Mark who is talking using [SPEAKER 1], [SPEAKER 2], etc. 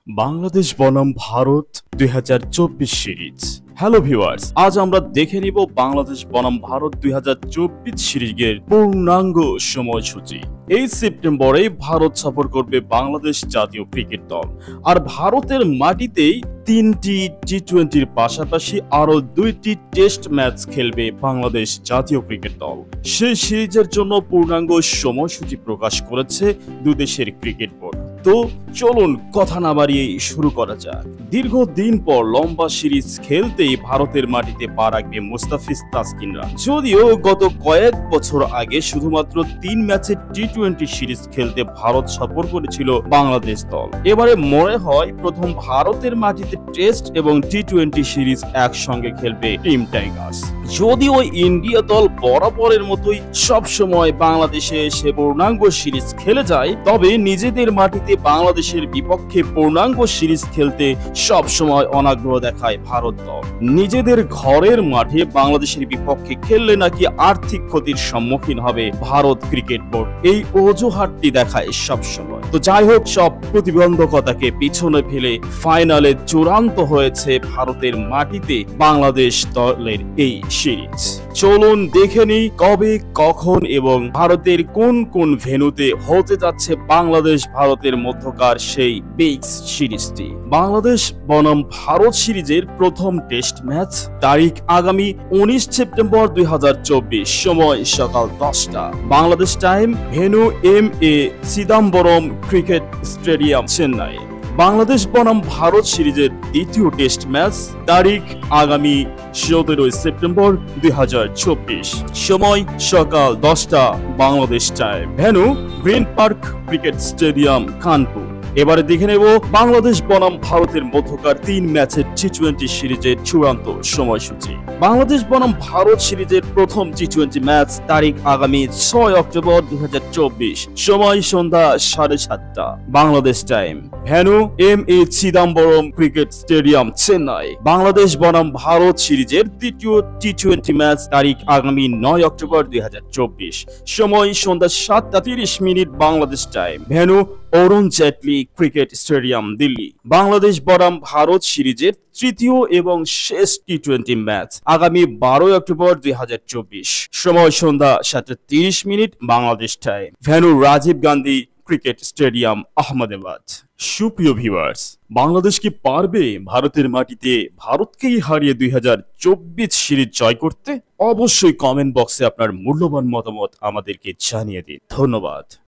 [SPEAKER 1] বাংলাদেশ বনাম Bharat ২০২৪ series. Hello viewers, আজ আমরা দেখে নিব বাংলাদেশ বনাম ভারত ২০২৪ সিরিজের পূর্ণাঙ্গ সময়সূচি। এই সেপ্টেম্বরে ভারত সফর করবে বাংলাদেশ জাতীয় ক্রিকেট দল, আর ভারতের মাটিতেই ৩টি টি-20-র পাশাপাশি আরো ২টি টেস্ট ম্যাচ খেলবে বাংলাদেশ জাতীয় ক্রিকেট দল। সেই সিরিজের জন্য পূর্ণাঙ্গ সময়সূচি প্রকাশ করেছে দুদেশের ক্রিকেট বোর্ড। তো চলুন কথা না বাড়িয়ে শুরু করা যাক। দীর্ঘদিন পর লম্বা সিরিজ খেলতেই ভারতের মাটিতে পা রাখবে মুস্তাফিজ তাসকিনরা। যদিও গত কয়েক বছর আগে শুধুমাত্র ৩ ম্যাচের টি-20 সিরিজ খেলতে ভারত সফর করেছিল বাংলাদেশ দল, এবারে মনে হয় প্রথম ভারতের মাটিতে টেস্ট এবং টি-20 সিরিজ একসঙ্গে খেলবে টিম টাইগার্স। যদিও ইন্ডিয়া দল বরাবরের মতোই সবসময় বাংলাদেশে এসে পূর্ণাঙ্গ সিরিজ খেলে যায়, তবে নিজেদের মাটিতে বাংলাদেশের বিপক্ষে পূর্ণাঙ্গ সিরিজ খেলতে সবসময় অনাগ্রহ দেখায় ভারত দল। নিজেদের ঘরের মাঠে বাংলাদেশের বিপক্ষে খেললে নাকি আর্থিক ক্ষতির সম্মুখীন হবে ভারত ক্রিকেট বোর্ড, এই অজুহাতটি দেখায় সবসময়। তো যাই হোক, সব প্রতিবন্ধকতাকে পিছনে ফেলে ফাইনালে চূড়ান্ত হয়েছে ভারতের মাটিতে বাংলাদেশ দলের এই সিরিজ। চলুন দেখে নিই কবে, কখন এবং ভারতের কোন কোন ভেন্যুতে হতে যাচ্ছে বাংলাদেশ ভারতের মধ্যকার সেই বিগ সিরিজটি। বাংলাদেশ বনাম ভারত সিরিজের প্রথম টেস্ট ম্যাচ, তারিখ আগামী ১৯ সেপ্টেম্বর ২০২৪, সময় সকাল ১০টা Bangladesh time, venue M A. Chidambaram cricket stadium, Chennai. Bangladesh বনাম ভারত সিরিজের দ্বিতীয় টেস্ট ম্যাচ, তারিখ আগামী ১৭ সেপ্টেম্বর ২০২৪, সময় সকাল ১০টা Bangladesh time, venue green park cricket stadium, Kanpur. এবারে দেখে নেব বাংলাদেশ বনাম ভারতের মধ্যকার ৩ ম্যাচের টি-20 সিরিজের চূড়ান্ত সময়সূচি। বাংলাদেশ বনাম ভারত সিরিজের প্রথম টি-20 ম্যাচ, তারিখ আগামী ৬ অক্টোবর ২০২৪, সময় সন্ধ্যা ৭:৩০ Bangladesh time, venue M A. Chidambaram cricket stadium, Chennai. Bangladesh বনাম ভারত সিরিজের তৃতীয় টি-20 ম্যাচ, তারিখ আগামী ৯ অক্টোবর ২০২৪, সময় সন্ধ্যা ৭:৩০ Bangladesh time, venue Arun Jaitley cricket stadium, Delhi. Bangladesh বনাম ভারত সিরিজের তৃতীয় এবং শেষ টি-20 ম্যাচ, আগামী ১২ অক্টোবর ২০২৪, সময় সন্ধ্যা ৭:৩০ Bangladesh time, venue Rajiv Gandhi cricket stadium, Ahmedabad. সুপ্রিয় ভিউয়ার্স, বাংলাদেশ কি পারবে ভারতের মাটিতে ভারতকেই হারিয়ে ২০২৪ সিরিজ জয় করতে? অবশ্যই কমেন্ট বক্সে আপনার মূল্যবান মতামত আমাদেরকে জানিয়ে দিন। ধন্যবাদ।